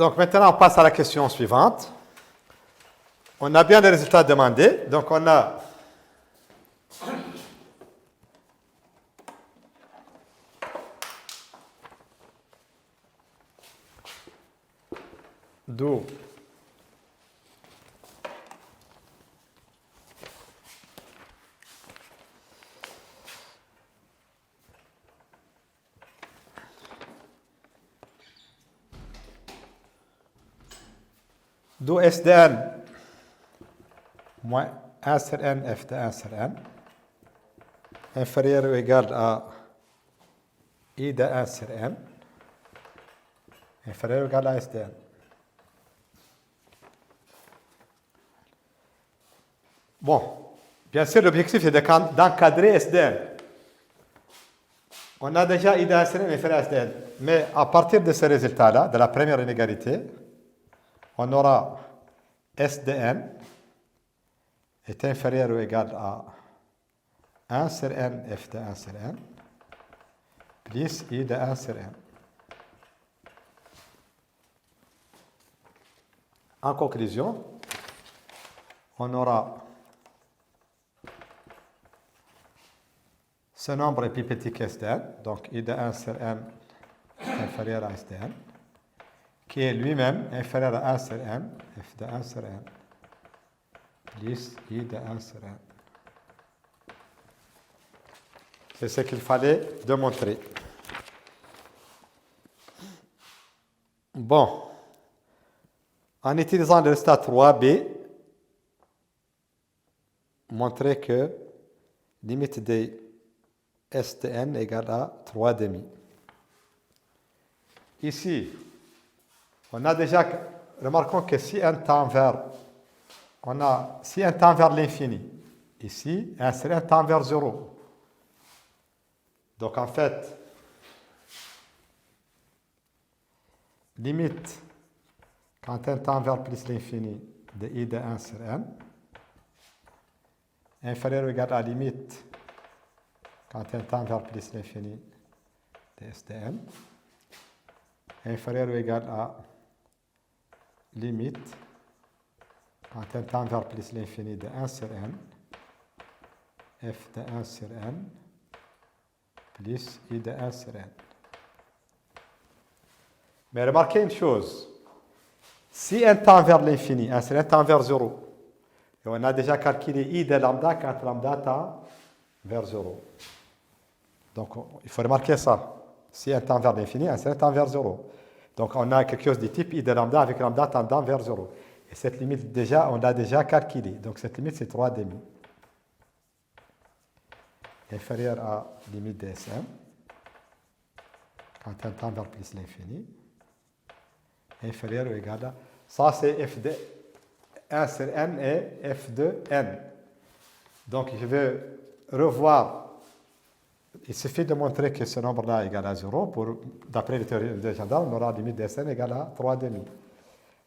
Donc maintenant, on passe à la question suivante. On a bien les résultats demandés. Donc on a d'où SDN moins 1 sur n f de 1 sur n inférieur ou égal à I de 1 sur n inférieur ou égal à SDN. Bon, bien sûr, l'objectif est d'encadrer SDN. On a déjà I de 1 sur n inférieur à SDN. Mais à partir de ce résultat-là, de la première inégalité, on aura SDN est inférieur ou égal à 1 sur n f de 1 sur n plus I de 1 sur n. En conclusion, on aura ce nombre est plus petit que SDN, donc I de 1 sur n inférieur à SDN, qui est lui-même inférieur à 1 sur n, f de 1 sur n, plus I de 1 sur n. C'est ce qu'il fallait démontrer. Bon. En utilisant le résultat 3b, montrer que limite de S de n égale à 3 demi. Ici, on a déjà, remarquons que si n tend vers, si n tend vers l'infini, ici, 1 sur n tend vers 0. Donc en fait, limite, quand n tend vers plus l'infini de I de 1 sur n, inférieur ou égal à limite, quand n tend vers plus l'infini de S de n, inférieur ou égal à limite, quand n tend vers plus l'infini de 1 sur n, f de 1 sur n, plus I de 1 sur n. Mais remarquez une chose, si n tend vers l'infini, 1 sur n tend vers 0, et on a déjà calculé I de lambda quand lambda tend vers 0. Donc il faut remarquer ça. Si n tend vers l'infini, 1 sur n tend vers 0. Donc on a quelque chose du type I de lambda avec lambda tendant vers 0. Et cette limite, déjà, on l'a déjà calculée. Donc cette limite, c'est 3 demi. Inférieur à limite de Sm, quand n tend vers plus l'infini, inférieur ou égal à... Ça, c'est f de 1 sur n et f de n. Donc je vais revoir. Il suffit de montrer que ce nombre-là est égal à 0. D'après les théories de gendarme, on aura limite de Sn égale à 3 demi.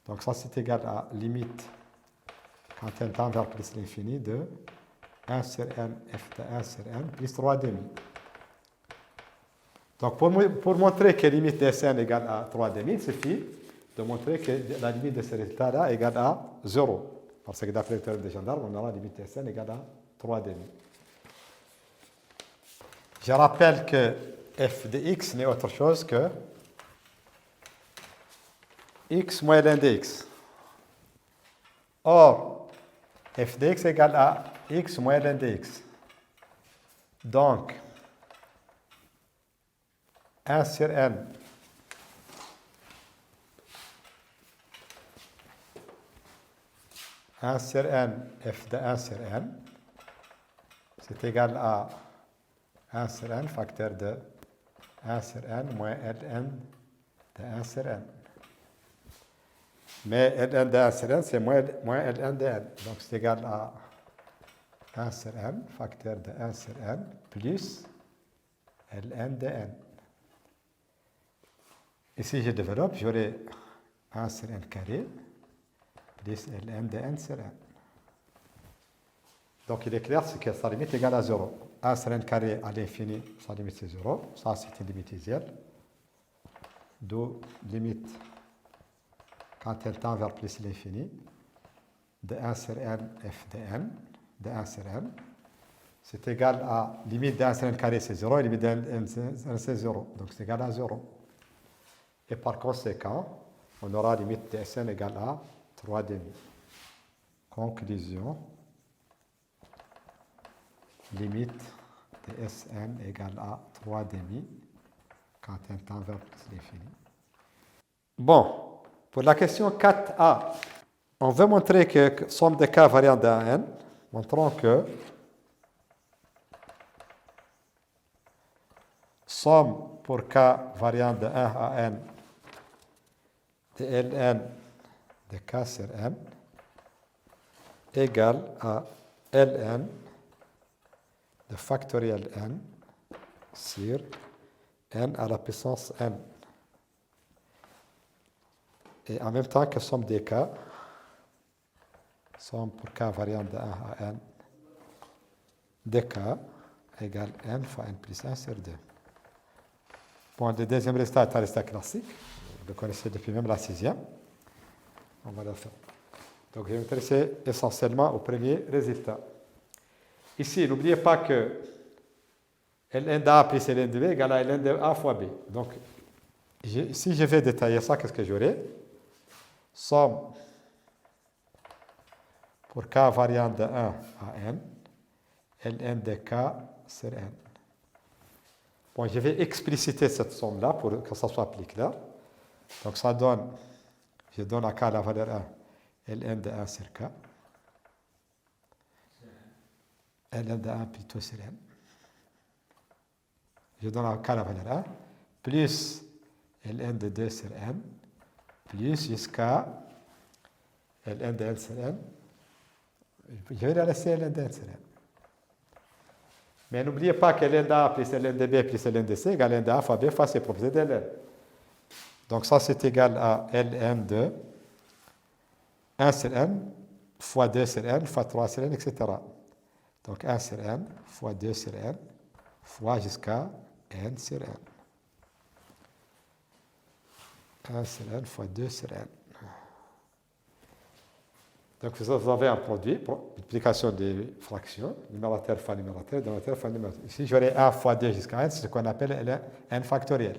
Donc ça, c'est égal à limite, quand n tend vers plus l'infini, de 1 sur n, f de 1 sur n, plus 3 demi. Donc pour montrer que limite de Sn égale à 3 demi, il suffit de montrer que la limite de ce résultat-là est égale à 0. Parce que d'après le théorème des gendarmes, on aura la limite de Sn égale à 3 demi. Je rappelle que f de x n'est autre chose que x moins ln de x. Or, f de x égale à x moins ln de x. Donc, 1 sur n f de 1 sur n, c'est égal à 1 sur n facteur de 1 sur n moins ln de 1 sur n. Mais ln de 1 sur n, c'est moins ln de n. Donc c'est égal à 1 sur n facteur de 1 sur n plus ln de n. Ici, je développe, j'aurai 1 sur n carré plus ln de n sur n. Donc il est clair que sa limite est égale à 0. 1 sur n carré à l'infini, sa limite c'est 0. Ça, c'est une limite isielle. D'où limite quand elle tend vers plus l'infini, de 1 sur n f de n, de 1 sur n, c'est égal à limite de 1 sur n carré, c'est 0, et limite de n sur n, c'est 0. Donc c'est égal à 0. Et par conséquent, on aura limite de Sn égale à 3 demi. Conclusion, limite de Sn égale à 3 demi quand n tend vers plus l'infini. Bon, pour la question 4a, on veut montrer que somme de k variant de 1 à n, montrons que somme pour k variant de 1 à n de ln de k sur n égale à ln de factoriel n sur n à la puissance n. Et en même temps que somme des k, somme pour k variant de 1 à n de k égale n fois n plus 1 sur 2. Bon, le deuxième résultat est un résultat classique. Vous le connaissez depuis même la sixième. On va le faire. Donc, je vais m'intéresser essentiellement au premier résultat. Ici, n'oubliez pas que ln de A plus ln de B égale à ln de A fois B. Donc, si je vais détailler ça, qu'est-ce que j'aurai? Somme pour k variant de 1 à n, ln de k sur n. Bon, je vais expliciter cette somme-là pour que ça soit plus clair. Donc, ça donne, je donne à k la valeur 1, ln de 1 sur k, ln de 1 plutôt sur n. Je donne à k la valeur 1, plus ln de 2 sur n, plus jusqu'à ln de n sur n. Je vais la laisser ln de n sur n. Mais n'oubliez pas que ln de A plus ln de B plus ln de C égale ln de A fois B fois C propriété de ln. Donc ça, c'est égal à ln de 1 sur n fois 2 sur n fois 3 sur n, etc. Donc 1 sur n fois 2 sur n fois jusqu'à n sur n. 1 sur n fois 2 sur n. Donc vous avez un produit, multiplication des fractions, numérateur fois numérateur, dénominateur fois numérateur. Ici, j'aurai 1 fois 2 jusqu'à n, c'est ce qu'on appelle n factoriel.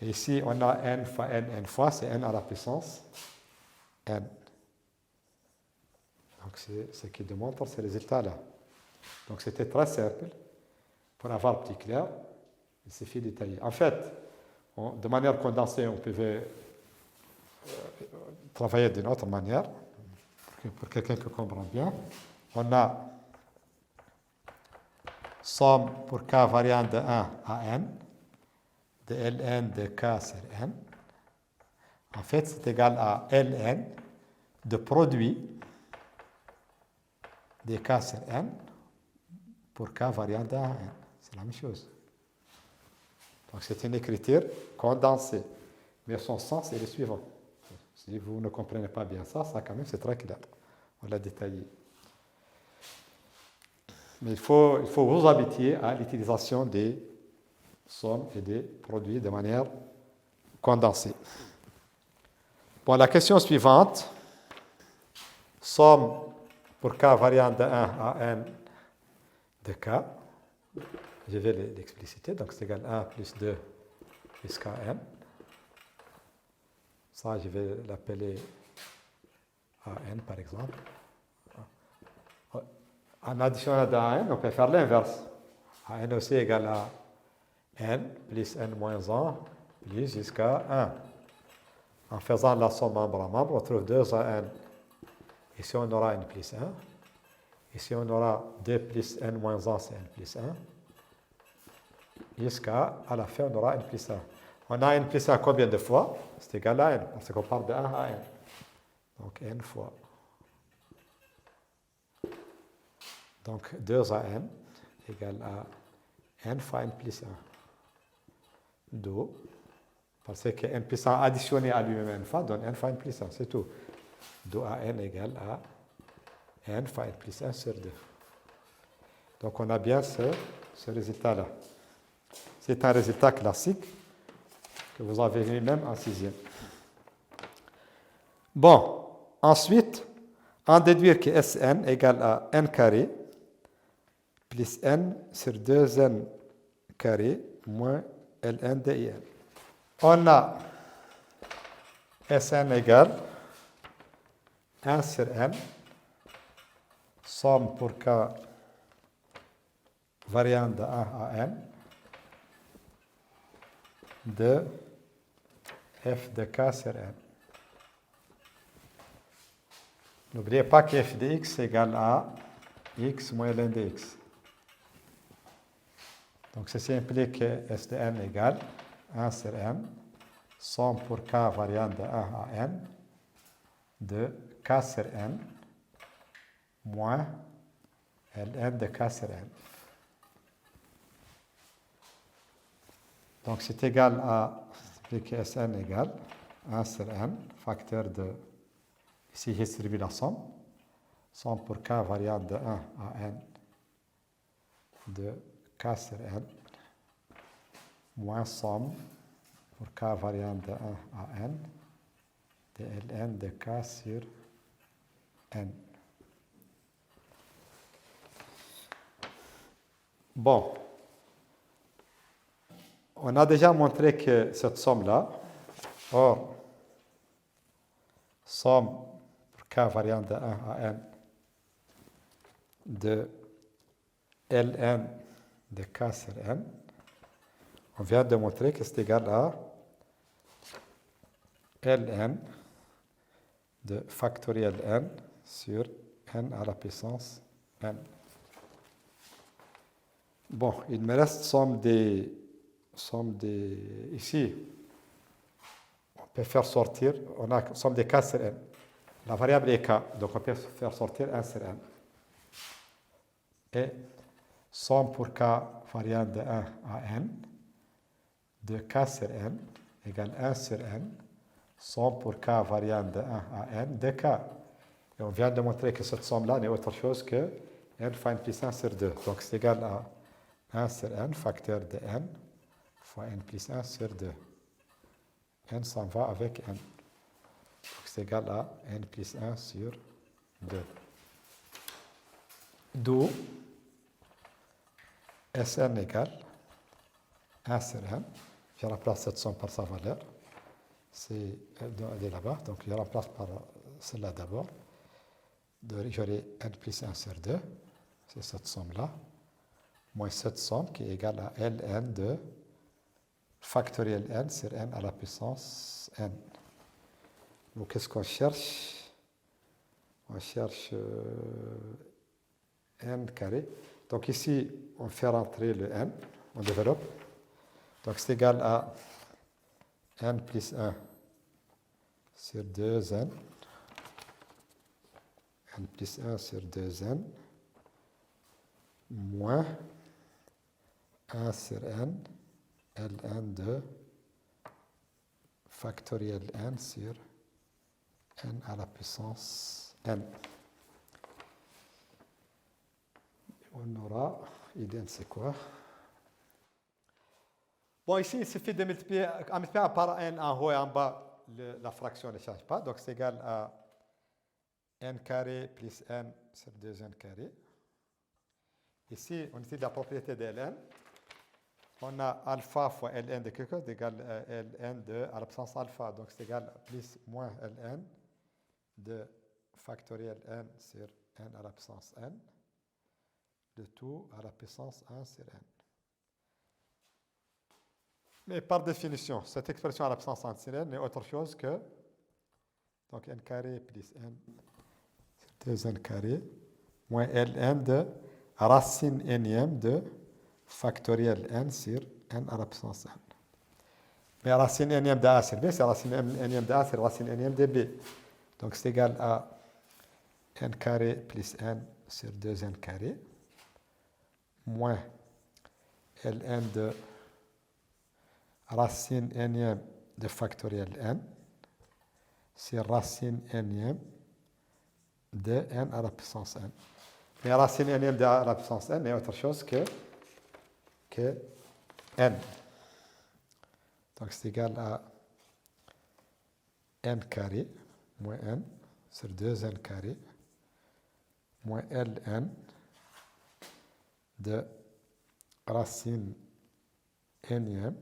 Et ici, on a n fois n fois, c'est n à la puissance n. Donc c'est ce qui démontre ces résultats-là. Donc c'était très simple. Pour avoir plus clair, il suffit de détailler. En fait, de manière condensée, on pouvait travailler d'une autre manière, pour quelqu'un qui comprend bien. On a somme pour k variant de 1 à n, de ln de k sur n. En fait, c'est égal à ln de produit de k sur n pour k variant de 1 à n. C'est la même chose. Donc c'est une écriture condensée, mais son sens est le suivant. Si vous ne comprenez pas bien ça, quand même, c'est très clair. On l'a détaillé. Mais il faut vous habituer à l'utilisation des sommes et des produits de manière condensée. Bon, la question suivante. Somme pour k variant de 1 à n de k. Je vais l'expliciter. Donc, c'est égal à 1 plus 2 jusqu'à n. Ça, je vais l'appeler AN, par exemple. En additionnant à AN, on peut faire l'inverse. AN aussi égale à n plus n moins 1 plus jusqu'à 1. En faisant la somme membre à membre, on trouve 2 à n. Ici, on aura n plus 1. Ici, on aura 2 plus n moins 1, c'est n plus 1. Jusqu'à la fin, on aura n plus 1. On a n plus 1 combien de fois? C'est égal à n, parce qu'on part de 1 à n. Donc n fois. Donc 2 à n égale à n fois n plus 1. D'où, parce que n plus 1 additionné à lui-même n fois donne n fois n plus 1, c'est tout. D'où à n égale à n fois n plus 1 sur 2. Donc on a bien ce résultat-là. C'est un résultat classique que vous avez vu même en sixième. Bon, ensuite, en déduire que Sn égale à n carré plus n sur 2n carré moins ln de in. On a Sn égale 1 sur n, somme pour k variant de 1 à n, de f de k sur n. N'oubliez pas que f de x égale à x moins ln de x. Donc ceci implique que S de n égale 1 sur n, somme pour k variant de 1 à n, de k sur n, moins ln de k sur n. Donc c'est égal à, implique que Sn égale 1 sur n, facteur de, ici je distribue la somme pour k variant de 1 à n, de k sur n, moins somme pour k variant de 1 à n, de ln de k sur n. Bon, on a déjà montré que cette somme-là, or, somme pour k variant de 1 à n, de ln de k sur n, on vient de montrer que c'est égal à ln de factoriel n sur n à la puissance n. Bon, il me reste somme des ici, on peut faire sortir, on a somme des k sur n. La variable est k, donc on peut faire sortir 1 sur n. Et somme pour k variant de 1 à n, de k sur n égale 1 sur n, somme pour k variant de 1 à n de k. Et on vient de montrer que cette somme-là n'est autre chose que n fois n plus 1 sur 2. Donc c'est égal à 1 sur n, facteur de n, fois n plus 1 sur 2. n s'en va avec n. Donc c'est égal à n plus 1 sur 2. D'où Sn égale 1 sur n. Je remplace cette somme par sa valeur. Elle est là-bas, donc je remplace par celle-là d'abord. J'aurai n plus 1 sur 2, c'est cette somme-là, moins cette somme qui est égale à ln de factoriel n sur n à la puissance n. Donc qu'est-ce qu'on cherche? On cherche n carré. Donc ici, on fait rentrer le n, on développe. Donc c'est égal à n plus 1 sur 2n, n plus 1 sur 2n, moins 1 sur n, ln de factoriel n sur n à la puissance n. On aura, idn c'est quoi? Bon, ici, il suffit de multiplier, en multipliant par n en haut et en bas, la fraction ne change pas. Donc, c'est égal à n carré plus n sur 2n carré. Ici, on utilise la propriété de ln. On a alpha fois ln de quelque chose égale ln de à la puissance alpha. Donc, c'est égal à plus moins ln de factoriel n sur n à la puissance n. Le tout à la puissance 1 sur n. Mais par définition, cette expression à la puissance 1 sur n n'est autre chose que donc n carré plus n sur 2n carré moins ln de racine énième de factoriel n sur n à la puissance n. Mais racine énième de a sur b, c'est racine énième de a sur racine énième de b. Donc c'est égal à n carré plus n sur 2n carré moins ln de racine énième de factoriel n sur racine énième de n à la puissance n. Mais racine énième de à la puissance n n'est autre chose que n. Donc c'est égal à n carré moins n sur 2n carré moins ln de racine énième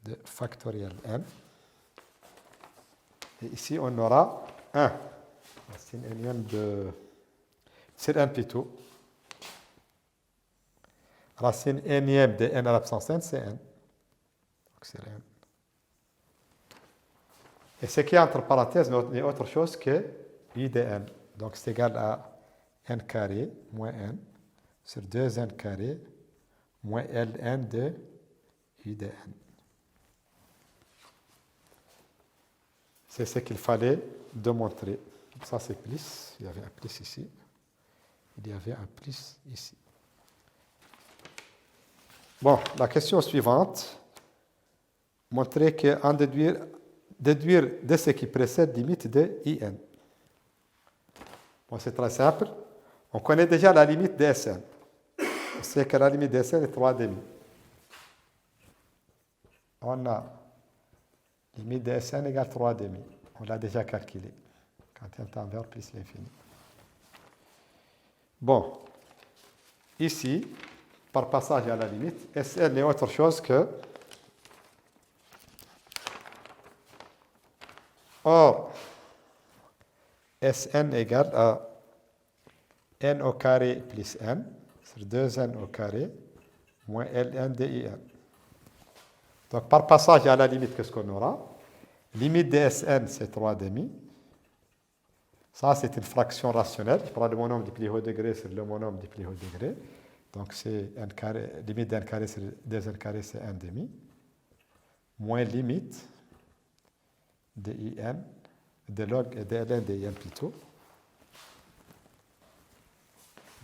de factoriel n. Et ici, on aura 1. Racine énième de... C'est n plutôt. Racine énième de n à la puissance n, c'est n. Donc, c'est n. Et ce qui est entre parenthèses n'est autre chose que I de n. Donc, c'est égal à n carré moins n sur 2n carré moins ln de I de n. C'est ce qu'il fallait démontrer. Ça, c'est plus. Il y avait un plus ici. Il y avait un plus ici. Bon, la question suivante. Montrer qu'en déduire de ce qui précède limite de IN. Bon, c'est très simple. On connaît déjà la limite de SN. On sait que la limite de SN est 3,5. On a limite de SN égale 3,5. On l'a déjà calculé. Quand n tend vers plus l'infini. Bon. Ici, par passage à la limite, SN n'est autre chose que... Or, Sn égale à n au carré plus n sur 2n au carré moins ln de in. Donc, par passage à la limite, qu'est-ce qu'on aura? Limite de Sn, c'est 3,5. Ça, c'est une fraction rationnelle. Je prends le monôme du plus haut degré sur le monôme du plus haut degré. Donc, c'est n carré, limite de n carré sur 2n carré, c'est 1,5. Moins limite de in, de log et de ln de in plutôt.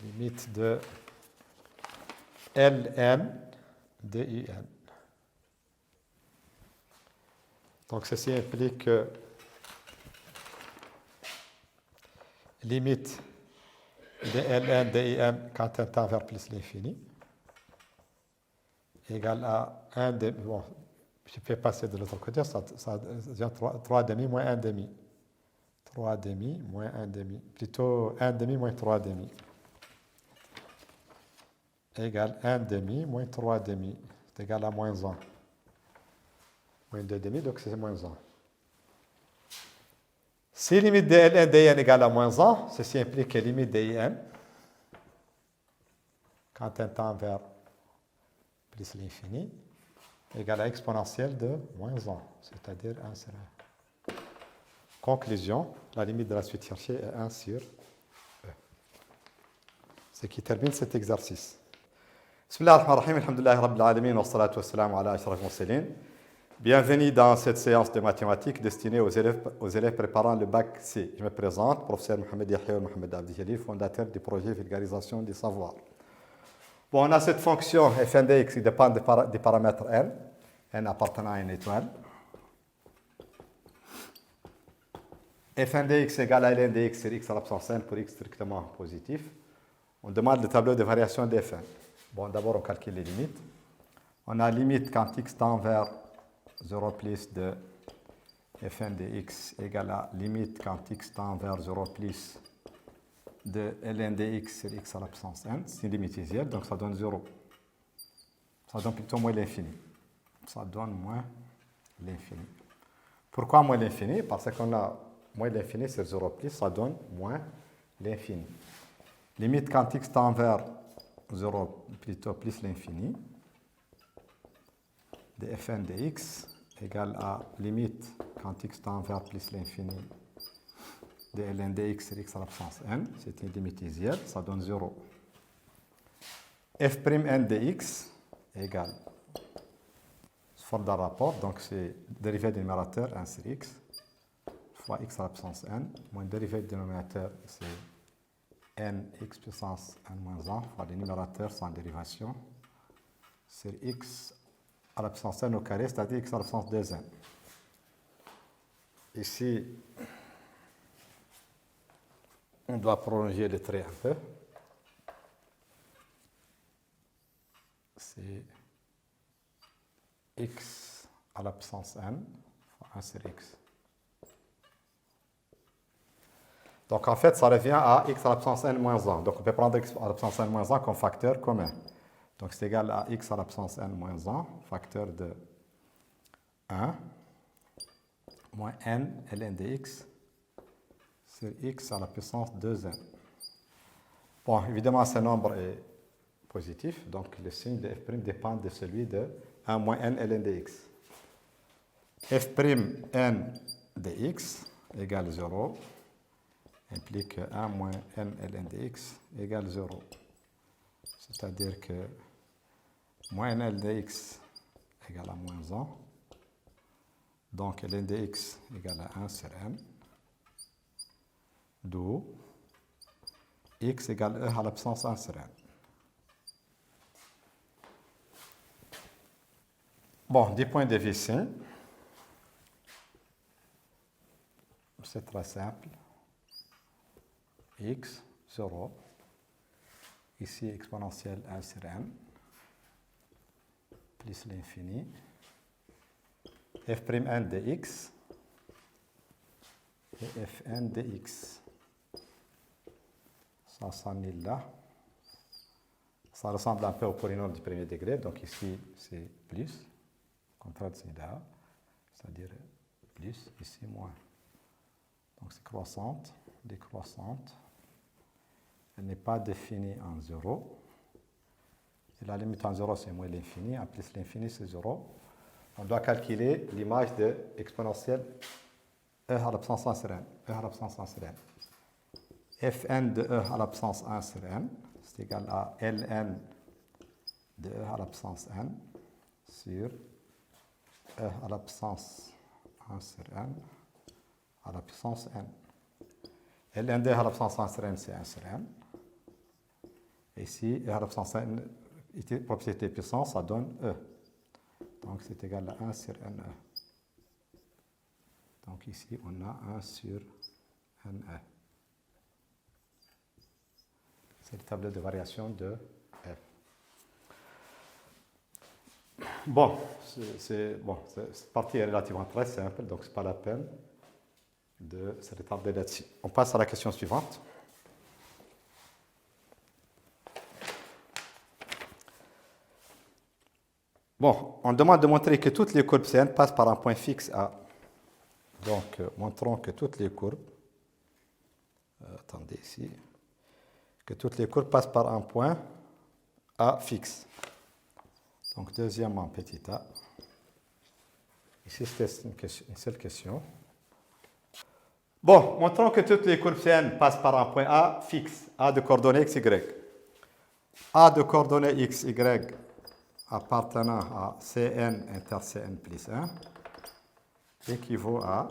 Limite de ln de in. Donc, ceci implique que limite de ln de in quand n tend vers plus l'infini égale à 1 demi. Bon, je peux passer de l'autre côté, ça devient 3,5 moins 1,5. 3,5 moins 1,5. Plutôt 1,5 moins 3,5. Égale 1,5 moins 3,5. C'est égal à moins 1. Moins 2,5, donc c'est moins 1. Si limite de ln de n égale à moins 1, ceci implique que limite de in, quand n tend vers plus l'infini, égale à exponentielle de moins 1, c'est-à-dire 1 sur 1. Conclusion, la limite de la suite cherchée est 1 sur E. Ce qui termine cet exercice. Bismillah ar-Rahman ar-Rahim, alhamdulillah rabbil alamin, wa salatu wa salam ala ashraf mursalin. Bienvenue dans cette séance de mathématiques destinée aux élèves préparant le bac C. Je me présente, professeur Mohamed Yahya Mohamed Abdi Jalil, fondateur du projet Vulgarisation des savoirs. Bon, on a cette fonction fn de x qui dépend des paramètres n appartenant à une étoile. Fn de x égale à ln de x sur x à l'absence n pour x strictement positif. On demande le tableau de variation de Fn. Bon, d'abord, on calcule les limites. On a limite quand x tend vers 0 plus de Fn de x égale à limite quand x tend vers 0 plus de ln de x sur x à l'absence n. C'est une limite isielle, donc ça donne 0. Ça donne plutôt moins l'infini. Ça donne moins l'infini. Pourquoi moins l'infini? Parce qu'on a moins l'infini sur 0 plus, ça donne moins l'infini. Limite quand x tend vers 0 plutôt plus l'infini de Fn de x égale à limite quand x tend vers plus l'infini de ln de x sur x à l'absence n. C'est une limite isielle, ça donne 0. F'n de x égale, sous forme d'un rapport, donc c'est dérivée du numérateur 1 sur x fois x à l'absence n, moins dérivée du dénominateur c'est n x puissance n moins 1 fois le numérateur sans dérivation sur x à l'absence n au carré, c'est-à-dire x à l'absence 2n. Ici, on doit prolonger le trait un peu. C'est x à l'absence n fois 1 sur x Donc en fait, ça revient à x à la puissance n moins 1. Donc on peut prendre x à la puissance n moins 1 comme facteur commun. Donc c'est égal à x à la puissance n moins 1, facteur de 1, moins n ln de x sur x à la puissance 2n. Bon, évidemment, ce nombre est positif, donc le signe de f' dépend de celui de 1 moins n ln de x. f'n de x égale 0 implique que 1 moins n ln de x égale 0. C'est-à-dire que moins n ln de x égale à moins 1. Donc ln de x égale à 1 sur n. D'où x égale e à la puissance 1 sur n. Bon, du point de vue signe, c'est très simple. X, 0. Ici, exponentielle 1 sur n, plus l'infini. F'n de x et fn de x. Ça s'annule là. Ça ressemble un peu au polynôme du premier degré, donc ici, c'est plus. Contraire de là, c'est-à-dire plus, ici moins. Donc c'est croissante, décroissante. Elle n'est pas définie en 0. Et la limite en 0, c'est moins l'infini. En plus, l'infini, c'est 0. On doit calculer l'image de exponentielle e à la puissance 1 sur n. E à la puissance 1 sur n. Fn de e à la puissance 1 sur n, c'est égal à ln de e à la puissance n sur e à la puissance 1 sur n à la puissance n. ln de e à la puissance 1 sur n, c'est 1 sur n. Et ici, e à la puissance n, propriété de puissance, ça donne e. Donc c'est égal à 1 sur ne. Donc ici, on a 1 sur ne. C'est le tableau de variation de f. Bon, cette partie est relativement très simple, donc ce n'est pas la peine de se retarder là-dessus. On passe à la question suivante. Bon, on demande de montrer que toutes les courbes Cn passent par un point fixe A. Donc, montrons que toutes les courbes, attendez ici, que toutes les courbes passent par un point A fixe. Donc, deuxièmement, petit a. Ici, c'était une seule question. Bon, montrons que toutes les courbes Cn passent par un point A fixe, A de coordonnées x, y. A de coordonnées x, y appartenant à Cn inter Cn plus 1 équivaut à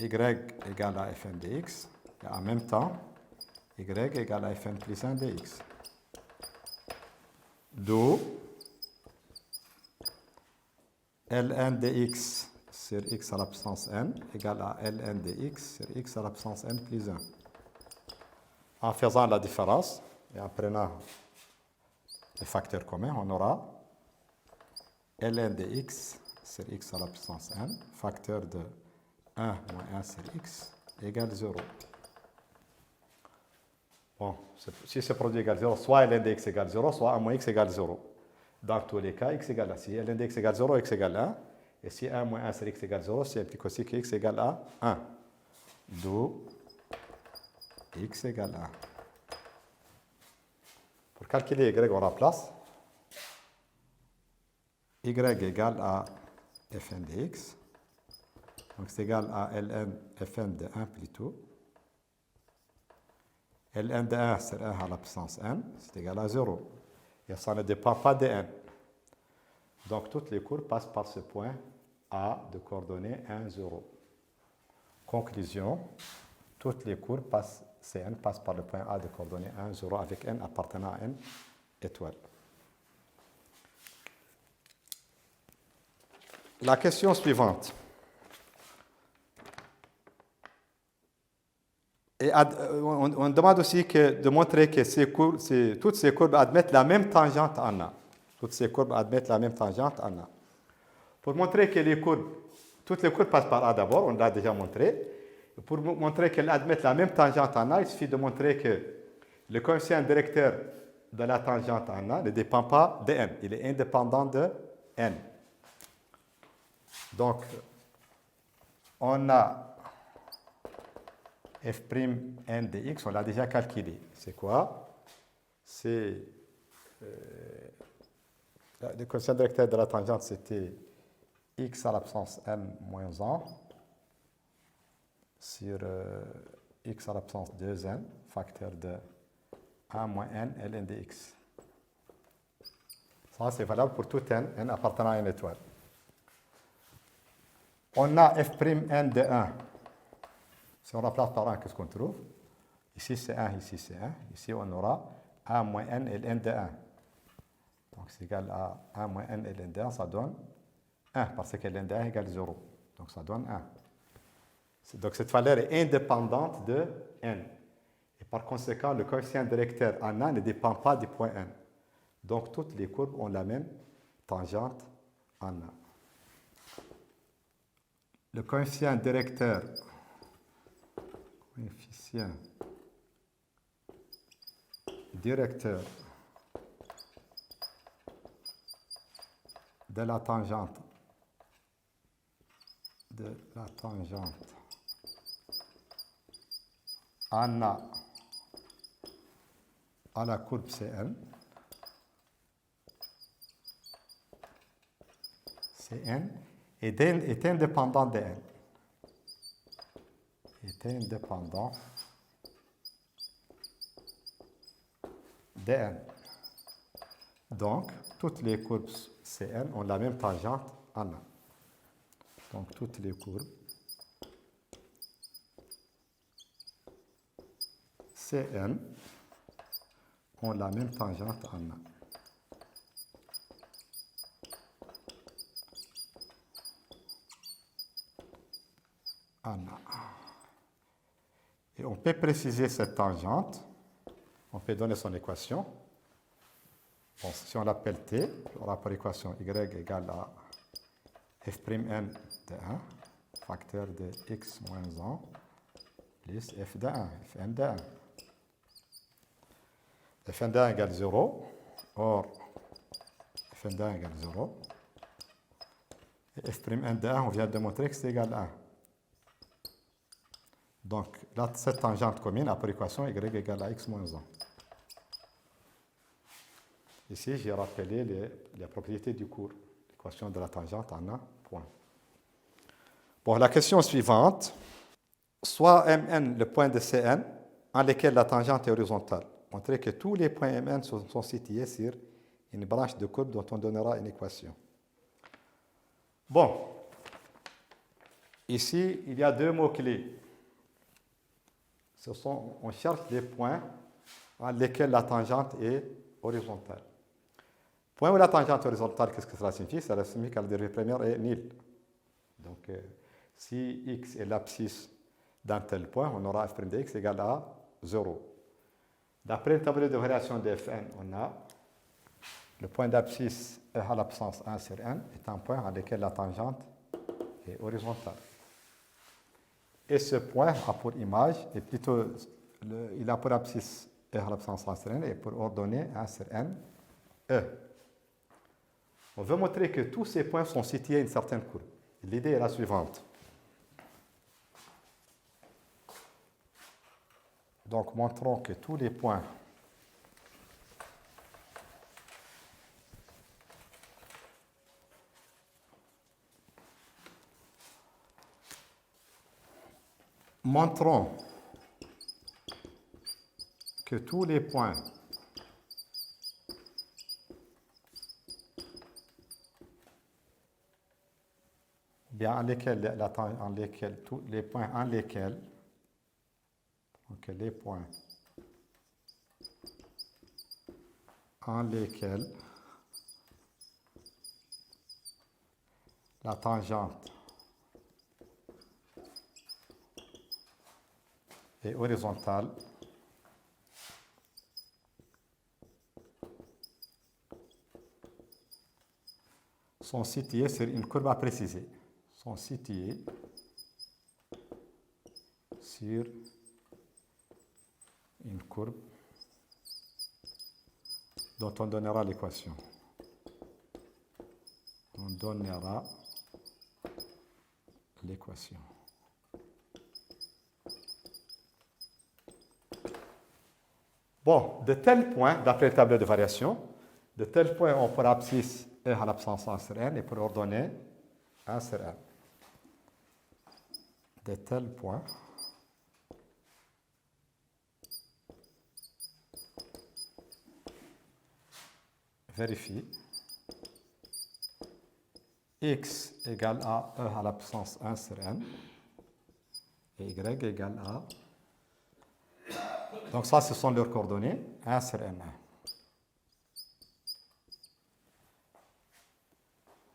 y égale à fn de x et en même temps y égale à fn plus 1 de x. D'où ln de x sur x à la puissance n égale à ln de x sur x à la puissance n plus 1. En faisant la différence et en prenant les facteurs communs, on aura ln de x sur x à la puissance n, facteur de 1 moins 1 sur x égale 0. Bon, si ce produit égale 0, soit ln de x égale 0, soit 1 moins x égale 0. Dans tous les cas, x égale 1. Si ln de x égale 0, x égale 1. Et si 1 moins 1 sur x égale 0, ça implique aussi que x égale à 1. D'où x égale 1. Pour calculer y, on remplace. Y égale à fn de x. Donc c'est égal à ln fn de 1 plutôt. ln de 1 sur 1 à la puissance n, c'est égal à 0. Et ça ne dépend pas de n. Donc toutes les courbes passent par ce point A de coordonnées 1, 0. Conclusion, toutes les courbes Cn passent par le point A de coordonnées 1, 0 avec n appartenant à n étoile. La question suivante. Et on demande aussi de montrer que toutes ces courbes admettent la même tangente en A. Toutes ces courbes admettent la même tangente en A. Pour montrer que toutes les courbes passent par A d'abord, on l'a déjà montré, pour montrer qu'elle admet la même tangente en A, il suffit de montrer que le coefficient directeur de la tangente en A ne dépend pas de n. Il est indépendant de n. Donc, on a f'N de x, on l'a déjà calculé. C'est quoi? C'est le coefficient directeur de la tangente, c'était x à l'absence n moins 1 sur x à l'absence 2n, facteur de 1 moins n ln de x. Ça, c'est valable pour tout n appartenant à une étoile. On a f'N de 1. Si on remplace par 1, qu'est-ce qu'on trouve? Ici, c'est 1, ici, c'est 1. Ici, on aura 1 moins n ln de 1. Donc, c'est égal à 1 moins n ln de 1, ça donne 1, parce que ln de 1 égale 0. Donc, ça donne 1. Donc, cette valeur est indépendante de n. Et par conséquent, le coefficient directeur en A ne dépend pas du point n. Donc, toutes les courbes ont la même tangente en A. Le coefficient directeur de la tangente en A à la courbe Cn est indépendant de n. Est indépendant de n. Donc, toutes les courbes Cn ont la même tangente en A. Donc, toutes les courbes Cn ont la même tangente en A. Et on peut préciser cette tangente. On peut donner son équation. Bon, si on l'appelle T, on aura pour équation y égale à f'N de 1, facteur de x moins 1, plus f de 1, fn de 1. Fn de 1 égale 0. Or, fn de 1 égale 0. Et f'N de 1, on vient de montrer que c'est égal à 1. Donc, là, cette tangente commune a pour équation y égale à x moins 1. Ici, j'ai rappelé les propriétés du cours. L'équation de la tangente en A, point. Bon, la question suivante. Soit Mn le point de Cn en lequel la tangente est horizontale. Montrer que tous les points Mn sont situés sur une branche de courbe dont on donnera une équation. Bon. Ici, il y a deux mots-clés. On cherche les points en lesquels la tangente est horizontale. Point où la tangente est horizontale, qu'est-ce que cela signifie? Cela signifie que la dérivée première est nulle. Donc, si x est l'abscisse d'un tel point, on aura f' de x égale à 0. D'après le tableau de variation de Fn, on a le point d'abscisse E à l'absence 1 sur n est un point en lequel la tangente est horizontale. Et ce point a pour image, et plutôt, il a pour abscisse E à l'absence 1 sur n et pour ordonnée 1 sur n, E. On veut montrer que tous ces points sont situés à une certaine courbe. L'idée est la suivante. Donc, montrons que tous les points bien tous les points en lesquels donc les points en lesquels la tangente est horizontale sont situés sur une courbe à préciser. Sont situés sur une courbe dont on donnera l'équation. On donnera l'équation. Bon, de tel point, d'après le tableau de variation, de tel point, on pourra abscisse E à l'absence 1 sur n et pour ordonner 1 sur n. De tel point, vérifie x égale à E à l'absence 1 sur n et y égale à... Donc ça, ce sont leurs coordonnées, 1 sur n1.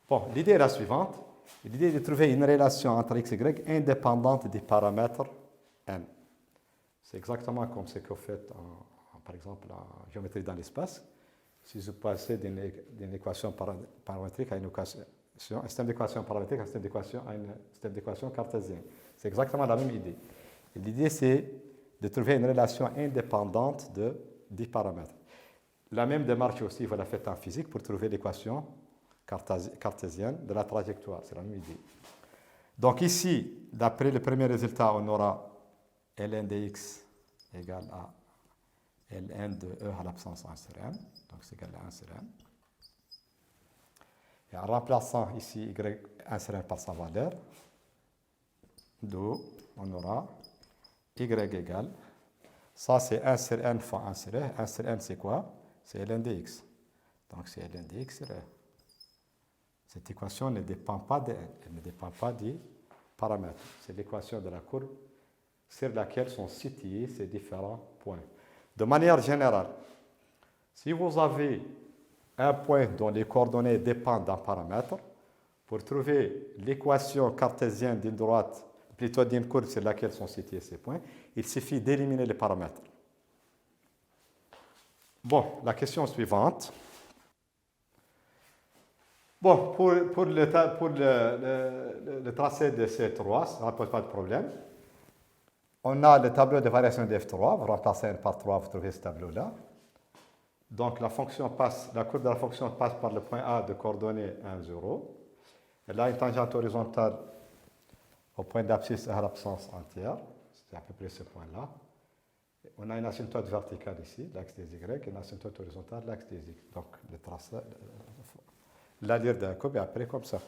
Bon, l'idée est la suivante. L'idée est de trouver une relation entre x et y indépendante des paramètres n. C'est exactement comme ce que vous faites, par exemple, en géométrie dans l'espace. Si vous passez d'une équation paramétrique à une équation, un système d'équations paramétriques à un système d'équations cartésiennes. C'est exactement la même idée. L'idée, c'est de trouver une relation indépendante des paramètres. La même démarche aussi, vous la faites en physique pour trouver l'équation cartésienne de la trajectoire. C'est la même idée. Donc ici, d'après le premier résultat, on aura ln de x égale à ln de e à l'absence 1 sur n. Donc c'est égal à 1 sur n. Et en remplaçant ici y 1 sur n par sa valeur, d'où on aura y égale, ça c'est 1 sur n fois 1 sur e. 1 sur n c'est quoi? C'est ln de x. Donc c'est ln de x sur e. Cette équation ne dépend pas de n, elle ne dépend pas des paramètres. C'est l'équation de la courbe sur laquelle sont situés ces différents points. De manière générale, si vous avez un point dont les coordonnées dépendent d'un paramètre, pour trouver l'équation cartésienne d'une droite, plutôt d'une courbe sur laquelle sont situés ces points, il suffit d'éliminer les paramètres. Bon, la question suivante. Bon, pour le tracé de C3, ça ne pose pas de problème. On a le tableau de variation de F3. Vous remplacez n par 3, vous trouvez ce tableau-là. Donc la courbe de la fonction passe par le point A de coordonnées 1, 0. Elle a une tangente horizontale au point d'abscisse à l'absence entière. C'est à peu près ce point-là. On a une asymptote verticale ici, l'axe des Y, et une asymptote horizontale, l'axe des X. Donc le tracé, l'allure d'un courbe est appelé comme ça.